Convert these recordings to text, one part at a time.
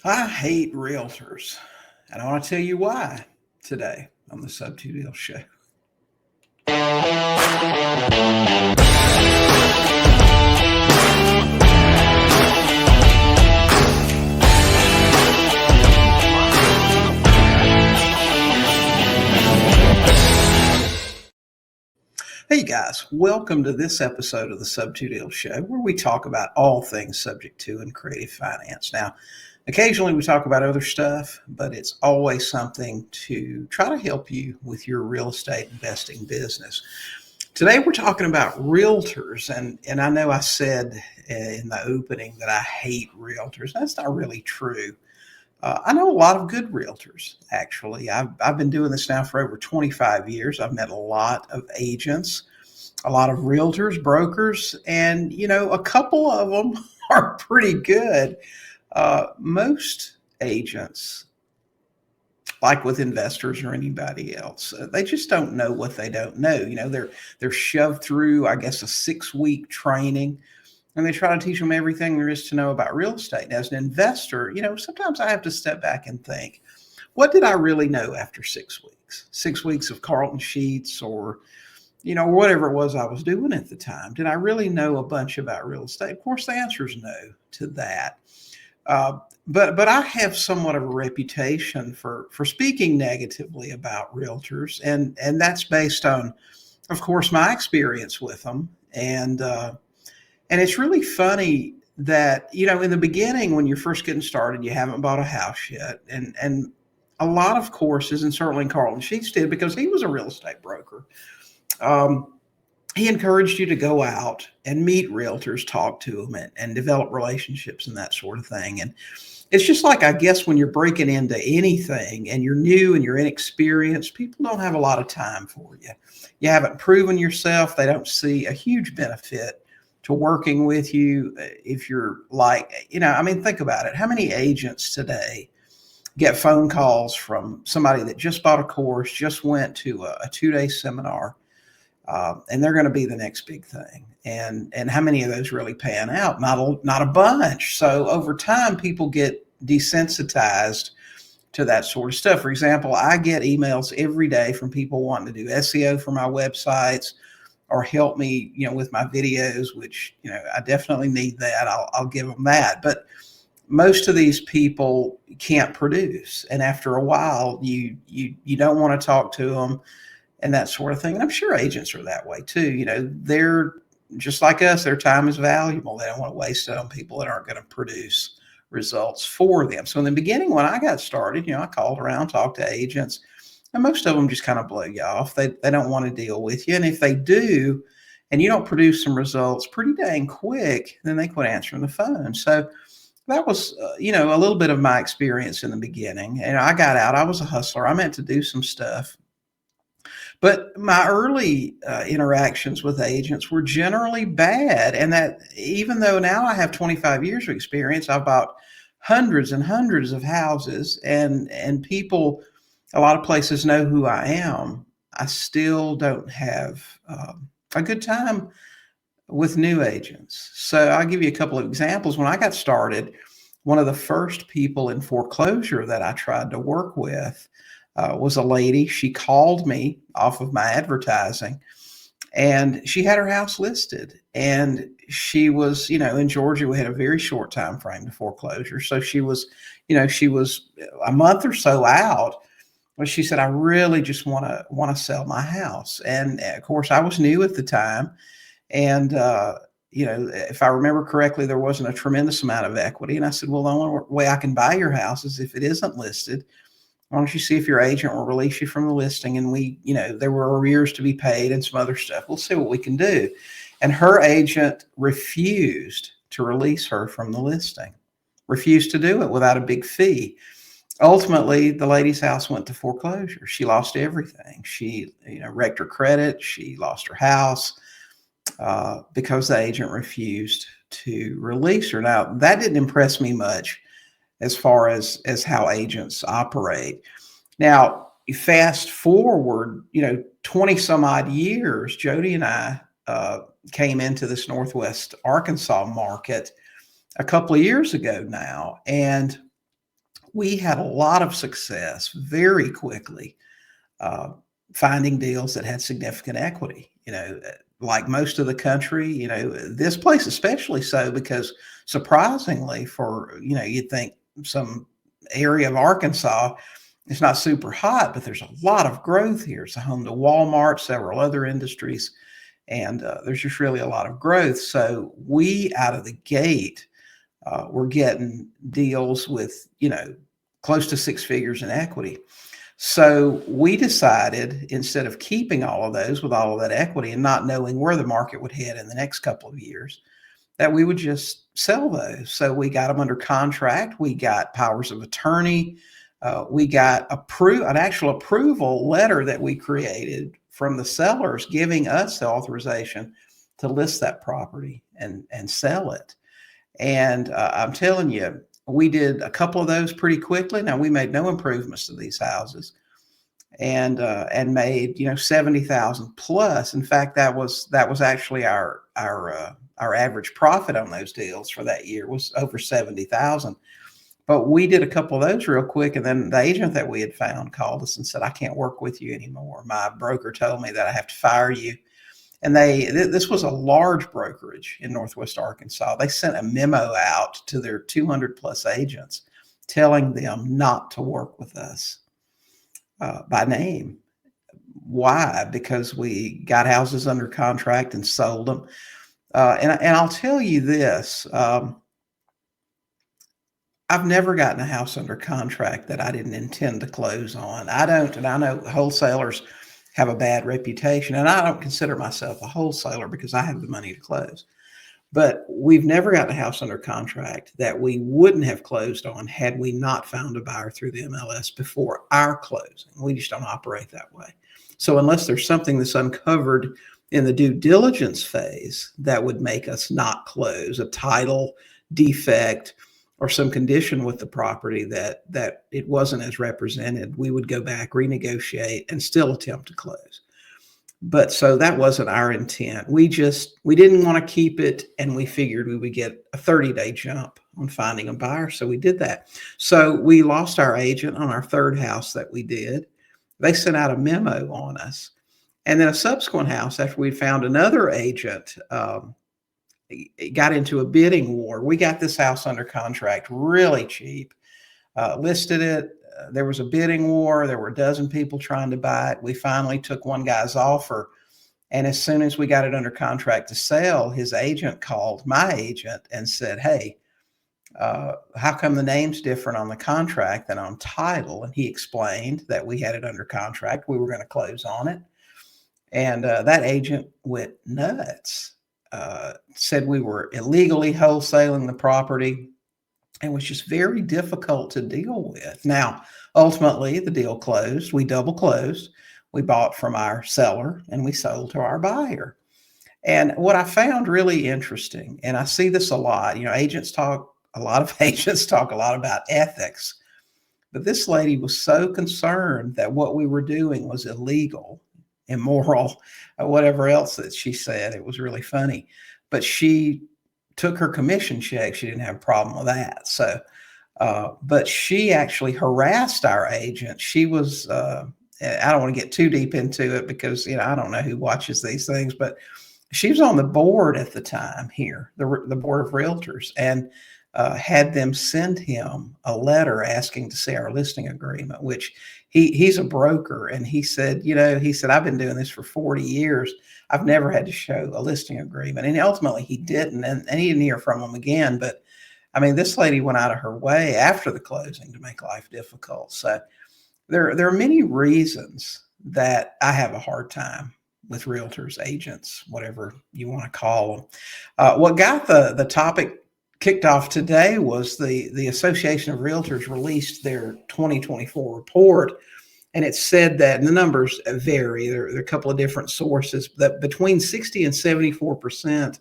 I hate realtors, and I want to tell you why today on the Sub2 Deals Show. Hey guys, welcome to this episode of the Sub2 Deals Show, where we talk about all things subject to and creative finance. Now, occasionally we talk about other stuff, but it's always something to try to help you with your real estate investing business. Today we're talking about realtors, and I know I said in the opening that I hate realtors. That's not really true. I know a lot of good realtors, actually. I've been doing this now for over 25 years. I've met a lot of agents, a lot of realtors, brokers, and, a couple of them are pretty good. Most agents, like with investors or anybody else, they just don't know what they don't know. They're shoved through, I guess, a 6-week training, and they try to teach them everything there is to know about real estate. And as an investor, sometimes I have to step back and think, what did I really know after 6 weeks? 6 weeks of Carlton Sheets or, whatever it was I was doing at the time. Did I really know a bunch about real estate? Of course, the answer is no to that. But I have somewhat of a reputation for speaking negatively about realtors, and that's based on, of course, my experience with them. And it's really funny that, in the beginning, when you're first getting started, you haven't bought a house yet. And a lot of courses, and certainly Carlton Sheets did, because he was a real estate broker. He encouraged you to go out and meet realtors, talk to them, and develop relationships and that sort of thing. And it's just like, I guess, when you're breaking into anything and you're new and you're inexperienced, people don't have a lot of time for you. You haven't proven yourself. They don't see a huge benefit to working with you. If you're like, think about it. How many agents today get phone calls from somebody that just bought a course, just went to a 2-day seminar, and they're going to be the next big thing? And how many of those really pan out? Not a bunch. So over time, people get desensitized to that sort of stuff. For example, I get emails every day from people wanting to do SEO for my websites, or help me, with my videos, which, I definitely need that. I'll give them that. But most of these people can't produce. And after a while, you don't want to talk to them and that sort of thing. And I'm sure agents are that way too. They're just like us. Their time is valuable. They don't want to waste it on people that aren't going to produce results for them. So in the beginning, when I got started, I called around, talked to agents, and most of them just kind of blow you off. They don't want to deal with you. And if they do, and you don't produce some results pretty dang quick, then they quit answering the phone. So that was, a little bit of my experience in the beginning. And I got out. I was a hustler. I meant to do some stuff. But my early interactions with agents were generally bad. And that, even though now I have 25 years of experience, I've bought hundreds and hundreds of houses, and people, a lot of places know who I am, I still don't have a good time with new agents. So I'll give you a couple of examples. When I got started, one of the first people in foreclosure that I tried to work with was a lady. She called me off of my advertising, and she had her house listed. And she was, in Georgia, we had a very short time frame to foreclosure. So she was a month or so out. Well, she said, I really just want to sell my house. And of course, I was new at the time. And, if I remember correctly, there wasn't a tremendous amount of equity. And I said, well, the only way I can buy your house is if it isn't listed. Why don't you see if your agent will release you from the listing? And there were arrears to be paid and some other stuff. We'll see what we can do. And her agent refused to release her from the listing, refused to do it without a big fee. Ultimately, the lady's house went to foreclosure. She lost everything. She, wrecked her credit. She lost her house because the agent refused to release her. Now, that didn't impress me much as far as how agents operate. Now, you fast forward, 20 some odd years, Jody and I came into this Northwest Arkansas market a couple of years ago now. And we had a lot of success very quickly uh, finding deals that had significant equity. Like most of the country, this place especially so because surprisingly, you'd think some area of Arkansas, it's not super hot, but there's a lot of growth here. It's a home to Walmart, several other industries, and there's just really a lot of growth. So we out of the gate were getting deals with close to six figures in equity. So we decided, instead of keeping all of those with all of that equity and not knowing where the market would head in the next couple of years, that we would just sell those. So we got them under contract. We got powers of attorney. We got an actual approval letter that we created from the sellers giving us the authorization to list that property and sell it. And I'm telling you, we did a couple of those pretty quickly. Now, we made no improvements to these houses, and made 70,000 plus. In fact, that was actually our average profit on those deals for that year was over 70,000. But we did a couple of those real quick, and then the agent that we had found called us and said, "I can't work with you anymore. My broker told me that I have to fire you." And this was a large brokerage in Northwest Arkansas. They sent a memo out to their 200 plus agents telling them not to work with us by name. Why? Because we got houses under contract and sold them. And I'll tell you this, I've never gotten a house under contract that I didn't intend to close on. And I know wholesalers have a bad reputation, and I don't consider myself a wholesaler because I have the money to close. But we've never gotten a house under contract that we wouldn't have closed on had we not found a buyer through the MLS before our closing. We just don't operate that way. So unless there's something that's uncovered in the due diligence phase that would make us not close, a title defect or some condition with the property that it wasn't as represented, we would go back, renegotiate, and still attempt to close. But so that wasn't our intent. We didn't want to keep it, and we figured we would get a 30-day jump on finding a buyer. So we did that. So we lost our agent on our third house that we did. They sent out a memo on us. And then a subsequent house, after we found another agent, got into a bidding war. We got this house under contract really cheap, listed it. There was a bidding war. There were a dozen people trying to buy it. We finally took one guy's offer. And as soon as we got it under contract to sell, his agent called my agent and said, "Hey, how come the name's different on the contract than on title?" And he explained that we had it under contract. We were going to close on it. And that agent went nuts, said we were illegally wholesaling the property, and was just very difficult to deal with. Now, ultimately, the deal closed. We double closed. We bought from our seller and we sold to our buyer. And what I found really interesting, and I see this a lot, a lot of agents talk a lot about ethics, but this lady was so concerned that what we were doing was illegal, immoral, whatever else that she said. It was really funny. But she took her commission check. She didn't have a problem with that. So, but she actually harassed our agent. She was, I don't want to get too deep into it because, I don't know who watches these things, but she was on the board at the time here, the board of realtors, and had them send him a letter asking to see our listing agreement, which he's a broker. And he said, I've been doing this for 40 years. I've never had to show a listing agreement. And ultimately he didn't, and he didn't hear from him again. But I mean, this lady went out of her way after the closing to make life difficult. So there are many reasons that I have a hard time with realtors, agents, whatever you want to call them. What got the topic kicked off today was the Association of Realtors released their 2024 report. And it said that, and the numbers vary, there are a couple of different sources, that between 60 and 74%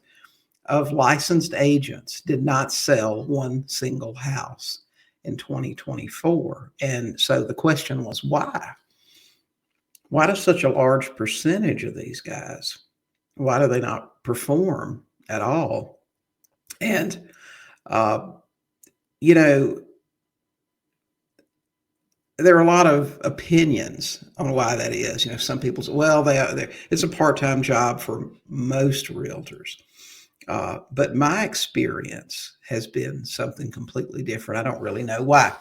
of licensed agents did not sell one single house in 2024. And so the question was, why? Why does such a large percentage of these guys, why do they not perform at all? And, you know, there are a lot of opinions on why that is. Some people say, well, it's a part-time job for most realtors. But my experience has been something completely different. I don't really know why.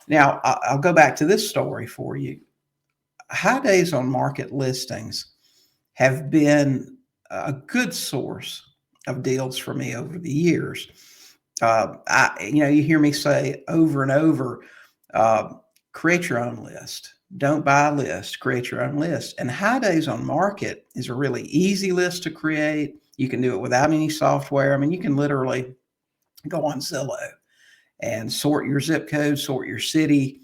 Now, I'll go back to this story for you. High days on market listings have been a good source of deals for me over the years. You hear me say over and over, uh, create your own list. Don't buy a list, create your own list. And high days on market is a really easy list to create. You can do it without any software. I mean, you can literally go on Zillow and sort your zip code, sort your city,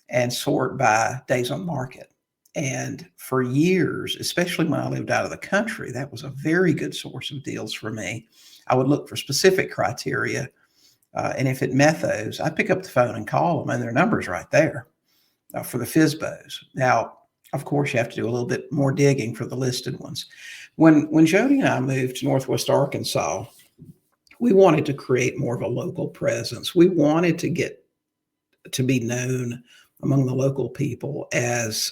and sort by days on market. And for years, especially when I lived out of the country, that was a very good source of deals for me. I would look for specific criteria. And if it met those, I'd pick up the phone and call them, and their number's right there for the FSBOs. Now, of course, you have to do a little bit more digging for the listed ones. When Jody and I moved to Northwest Arkansas, we wanted to create more of a local presence. We wanted to get to be known among the local people as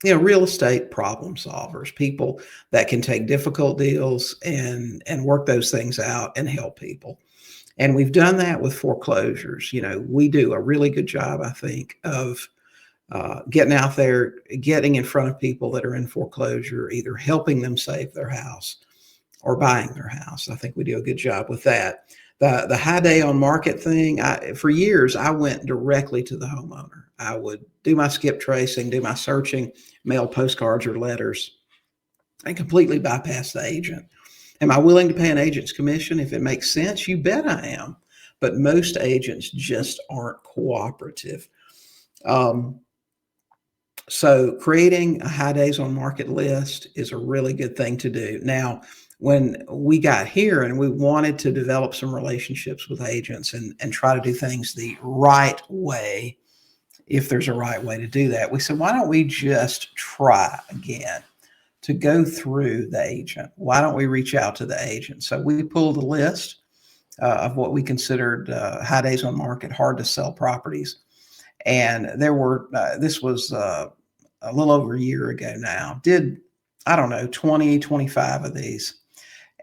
real estate problem solvers, people that can take difficult deals and work those things out and help people. And we've done that with foreclosures. We do a really good job, I think, of getting out there, getting in front of people that are in foreclosure, either helping them save their house or buying their house. I think we do a good job with that. The high day on market thing, for years, I went directly to the homeowner. I would do my skip tracing, do my searching, mail postcards or letters, and completely bypass the agent. Am I willing to pay an agent's commission if it makes sense? You bet I am. But most agents just aren't cooperative. So creating a high days on market list is a really good thing to do. Now, when we got here and we wanted to develop some relationships with agents and try to do things the right way, if there's a right way to do that, we said, why don't we just try again to go through the agent? Why don't we reach out to the agent? So we pulled a list of what we considered high days on market, hard to sell properties. And there were, this was a little over a year ago now, did, 20, 25 of these,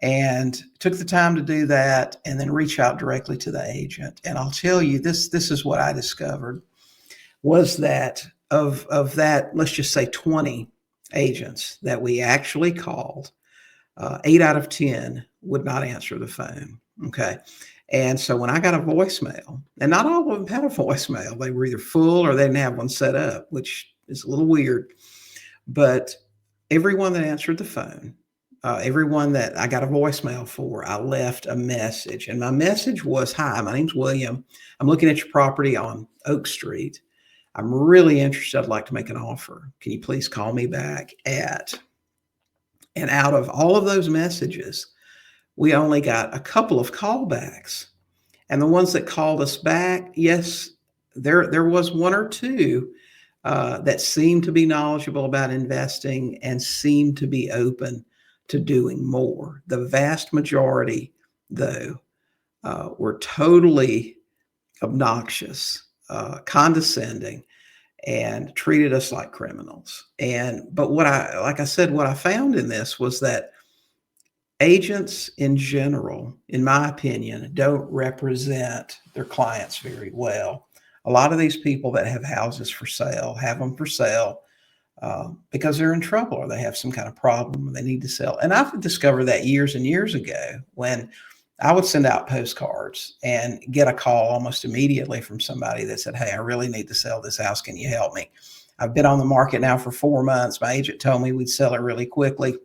and took the time to do that and then reach out directly to the agent. And I'll tell you, this is what I discovered was that of that, let's just say 20 agents that we actually called, 8 out of 10 would not answer the phone. Okay. And so when I got a voicemail, and not all of them had a voicemail, they were either full or they didn't have one set up, which is a little weird. But everyone that answered the phone, everyone that I got a voicemail for, I left a message. And my message was, hi, my name's William. I'm looking at your property on Oak Street. I'm really interested. I'd like to make an offer. Can you please call me back at? And out of all of those messages, we only got a couple of callbacks. And the ones that called us back, yes, there was one or two that seemed to be knowledgeable about investing and seemed to be open to doing more. The vast majority, though, were totally obnoxious, condescending, and treated us like criminals. But what I found in this was that agents in general, in my opinion, don't represent their clients very well. A lot of these people that have houses for sale have them for sale because they're in trouble or they have some kind of problem and they need to sell. And I've discovered that years and years ago when I would send out postcards and get a call almost immediately from somebody that said, hey, I really need to sell this house. Can you help me? I've been on the market now for 4 months. My agent told me we'd sell it really quickly,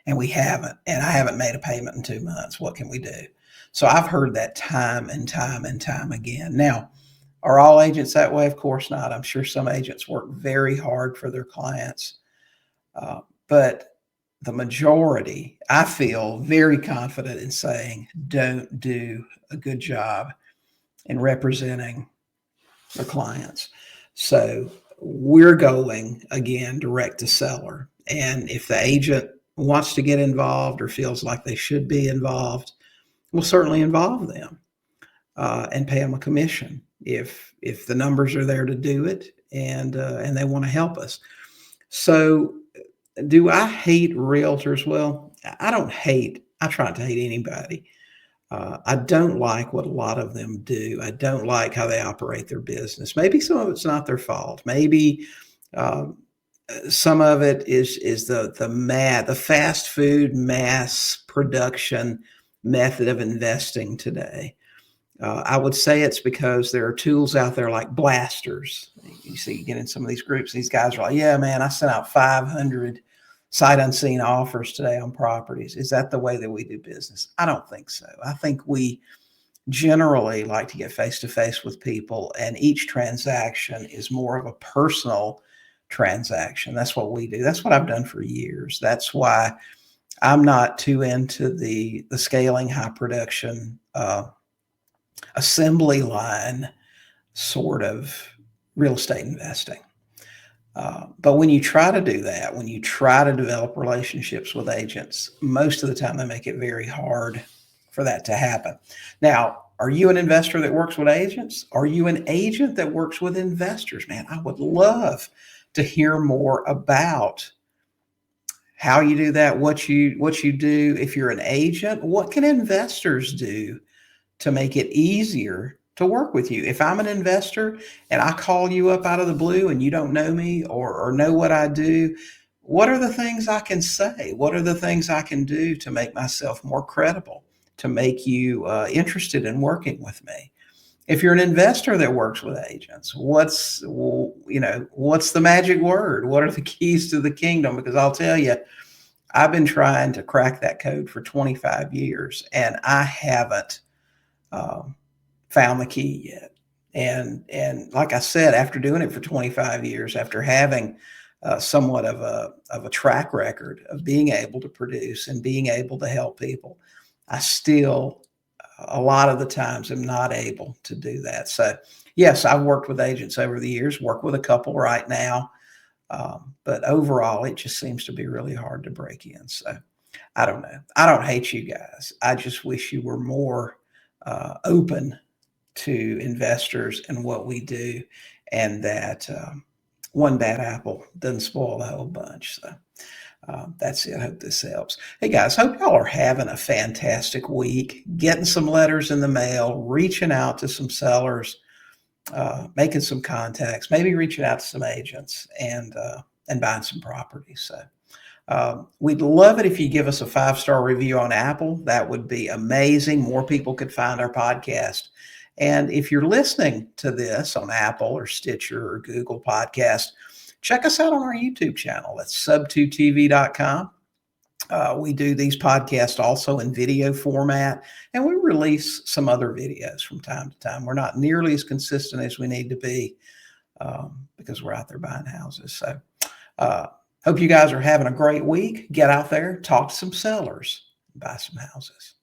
and we haven't. And I haven't made a payment in 2 months. What can we do? So I've heard that time and time and time again. Now, are all agents that way? Of course not. I'm sure some agents work very hard for their clients. But the majority, I feel very confident in saying, don't do a good job in representing their clients. So we're going, again, direct to seller. And if the agent wants to get involved or feels like they should be involved, we'll certainly involve them and pay them a commission. if the numbers are there to do it, and they want to help us. So, do I hate realtors? Well, I don't hate. I try not to hate anybody. I don't like what a lot of them do. I don't like how they operate their business. Maybe some of it's not their fault. Maybe um, some of it is the fast food mass production method of investing today. I would say it's because there are tools out there like blasters. You see, you get in some of these groups, these guys are like, yeah, man, I sent out 500 sight unseen offers today on properties. Is that the way that we do business? I don't think so. I think we generally like to get face to face with people, and each transaction is more of a personal transaction. That's what we do. That's what I've done for years. That's why I'm not too into the scaling high production assembly line sort of real estate investing. But when you try to do that, when you try to develop relationships with agents, most of the time they make it very hard for that to happen. Now, are you an investor that works with agents? Are you an agent that works with investors? Man, I would love to hear more about how you do that, what you do. If you're an agent, what can investors do to make it easier to work with you? If I'm an investor and I call you up out of the blue and you don't know me or know what I do, what are the things I can say? What are the things I can do to make myself more credible, to make you interested in working with me? If you're an investor that works with agents, what's the magic word? What are the keys to the kingdom? Because I'll tell you, I've been trying to crack that code for 25 years and I haven't um, found the key yet. And like I said, after doing it for 25 years, after having somewhat of a track record of being able to produce and being able to help people, I still a lot of the times am not able to do that. So yes, I've worked with agents over the years, work with a couple right now. But overall, it just seems to be really hard to break in. So I don't know. I don't hate you guys. I just wish you were more open to investors and what we do, and that one bad apple doesn't spoil the whole bunch. So that's it. I hope this helps. Hey guys, hope y'all are having a fantastic week, getting some letters in the mail, reaching out to some sellers, making some contacts, maybe reaching out to some agents, and buying some properties. So we'd love it if you give us a 5-star review on Apple. That would be amazing. More people could find our podcast. And if you're listening to this on Apple or Stitcher or Google Podcast, check us out on our YouTube channel. That's sub2tv.com. We do these podcasts also in video format, and we release some other videos from time to time. We're not nearly as consistent as we need to be because we're out there buying houses. So hope you guys are having a great week. Get out there, talk to some sellers, buy some houses.